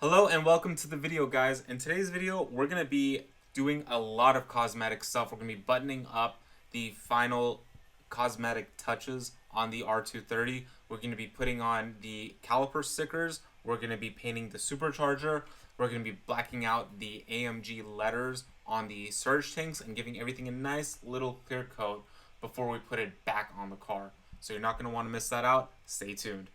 Hello and welcome to the video, guys. In today's video, we're going to be doing a lot of cosmetic stuff. We're going to be buttoning up the final cosmetic touches on the R230. We're going to be putting on the caliper stickers. We're going to be painting the supercharger. We're going to be blacking out the AMG letters on the surge tanks and giving everything a nice little clear coat before we put it back on the car. So you're not going to want to miss that out. Stay tuned.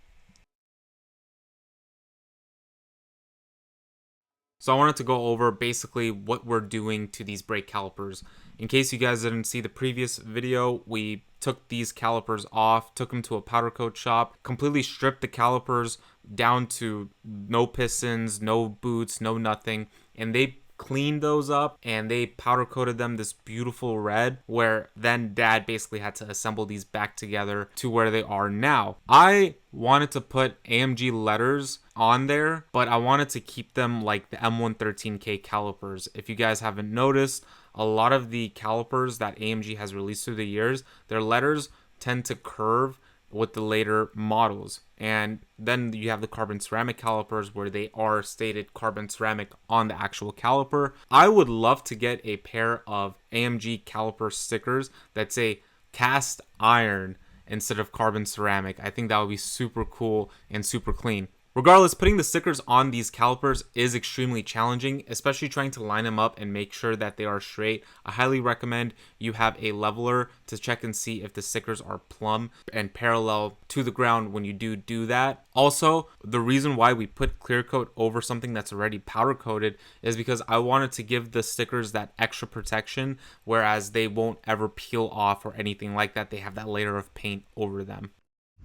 So I wanted to go over basically what we're doing to these brake calipers. In case you guys didn't see the previous video, we took these calipers off, took them to a powder coat shop, completely stripped the calipers down to no pistons, no boots, no nothing, and they cleaned those up and they powder coated them this beautiful red, where then dad basically had to assemble these back together to where they are now. I wanted to put AMG letters on there, but I wanted to keep them like the M113K calipers. If you guys haven't noticed, a lot of the calipers that AMG has released through the years, their letters tend to curve with the later models. And then you have the carbon ceramic calipers where they are stated carbon ceramic on the actual caliper. I would love to get a pair of AMG caliper stickers that say cast iron instead of carbon ceramic. I think that would be super cool and super clean. Regardless, putting the stickers on these calipers is extremely challenging, especially trying to line them up and make sure that they are straight. I highly recommend you have a leveler to check and see if the stickers are plumb and parallel to the ground when you do that. Also, the reason why we put clear coat over something that's already powder coated is because I wanted to give the stickers that extra protection, whereas they won't ever peel off or anything like that. They have that layer of paint over them.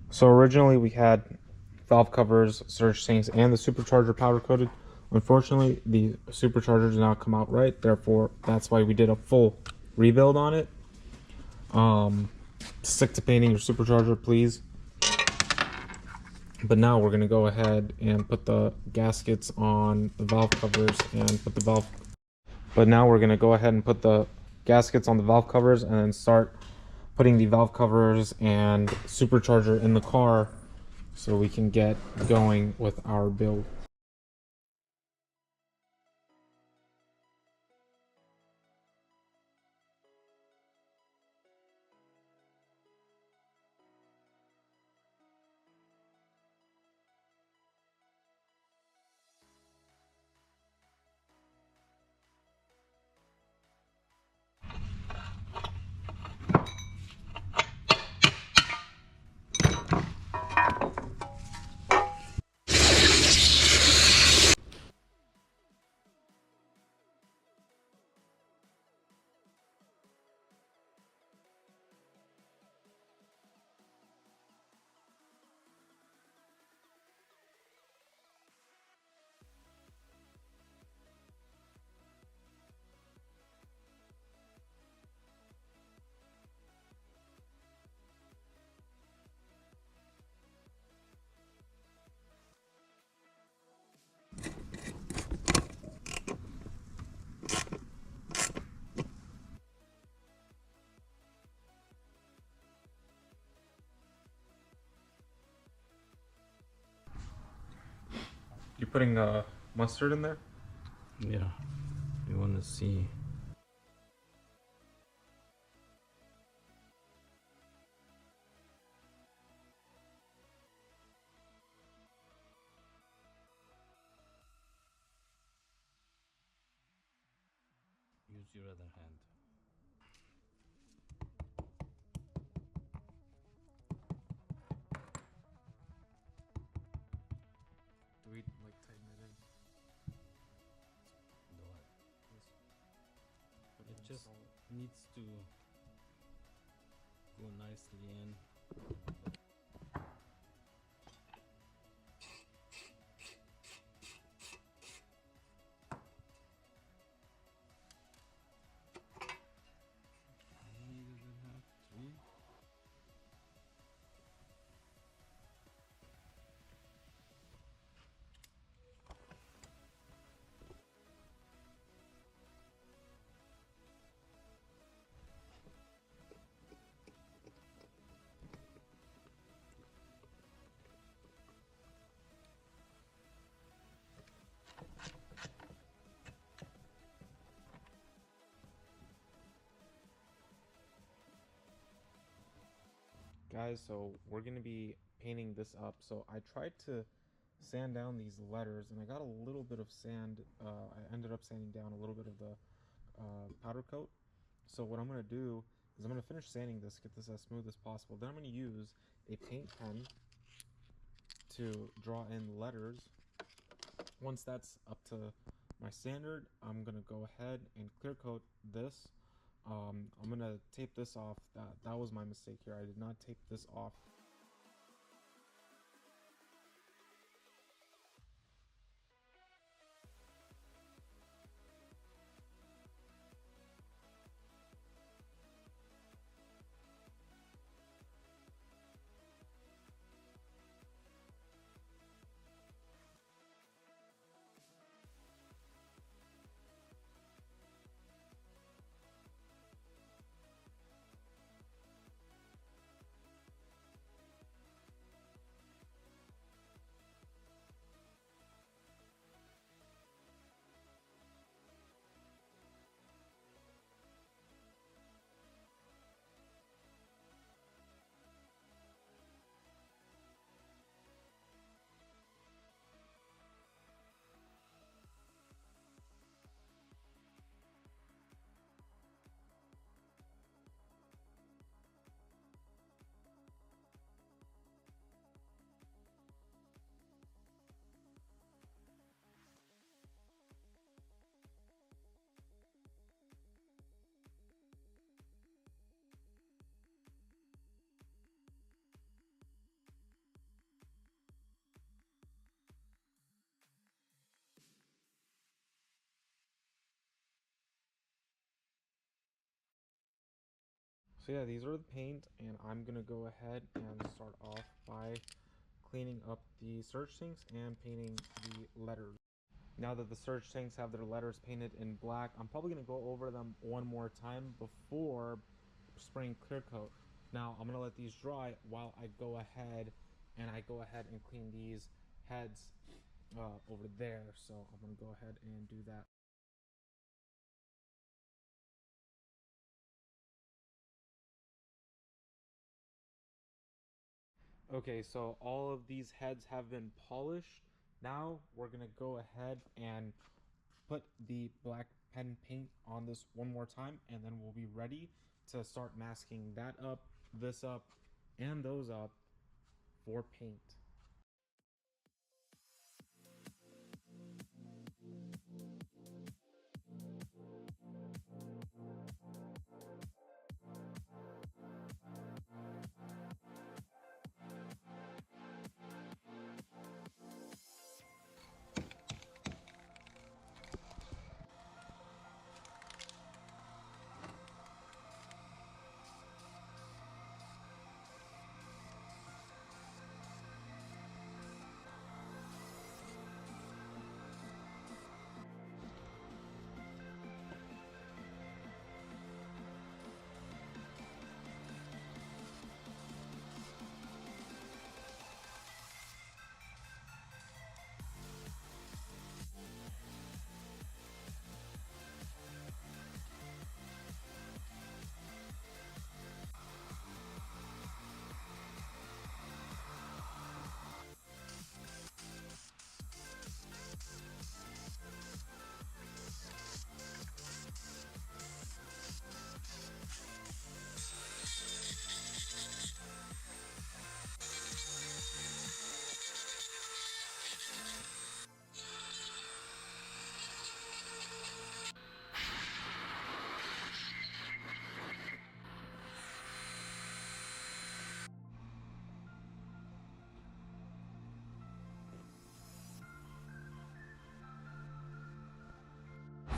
So originally we had valve covers, surge tanks, and the supercharger powder coated. Unfortunately, the supercharger did not come out right, therefore that's why we did a full rebuild on it. Stick to painting your supercharger, please. But now we're going to go ahead and put the gaskets on the valve covers and put the valve gaskets on the valve covers and then start putting the valve covers and supercharger in the car so we can get going with our build. You putting mustard in there? Yeah, we want to see. Use your other hand. Do we like tighten it in? The what? It just needs to go nicely in. Guys, so we're gonna be painting this up. So I tried to sand down these letters and I got a little bit of sand. I ended up sanding down a little bit of the powder coat. So what I'm gonna do is I'm gonna finish sanding this, get this as smooth as possible. Then I'm gonna use a paint pen to draw in letters. Once that's up to my standard, I'm gonna go ahead and clear coat this. I'm gonna tape this off. That was my mistake here. I did not tape this off. So yeah, these are the paint, and I'm gonna go ahead and start off by cleaning up the surge tanks and painting the letters. Now that the surge tanks have their letters painted in black, I'm probably gonna go over them one more time before spraying clear coat. Now I'm gonna let these dry while I go ahead and clean these heads over there. So I'm gonna go ahead and do that. Okay, so all of these heads have been polished. Now we're gonna go ahead and put the black pen paint on this one more time, and then we'll be ready to start masking that up, this up, and those up for paint.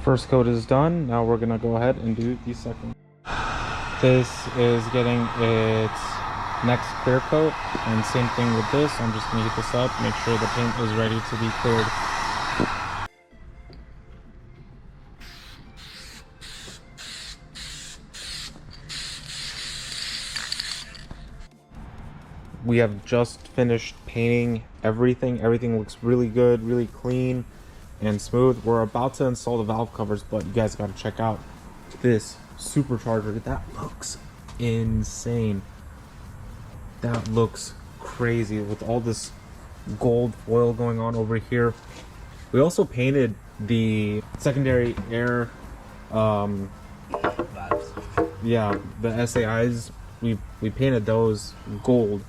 First coat is done. Now we're gonna go ahead and do the second. This is getting its next clear coat, and same thing with this. I'm just gonna heat this up, make sure the paint is ready to be cleared. We have just finished painting everything. Everything looks really good, really clean and smooth. We're about to install the valve covers, but you guys gotta check out this supercharger. That looks insane. That looks crazy with all this gold foil going on over here. We also painted the secondary air, yeah, the SAIs. We painted those gold.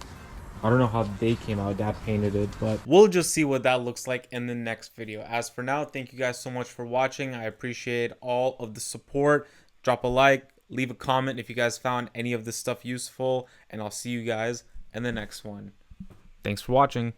I don't know how they came out. Dad painted it, but we'll just see what that looks like in the next video. As for now, thank you guys so much for watching. I appreciate all of the support. Drop a like, leave a comment if you guys found any of this stuff useful, and I'll see you guys in the next one. Thanks for watching.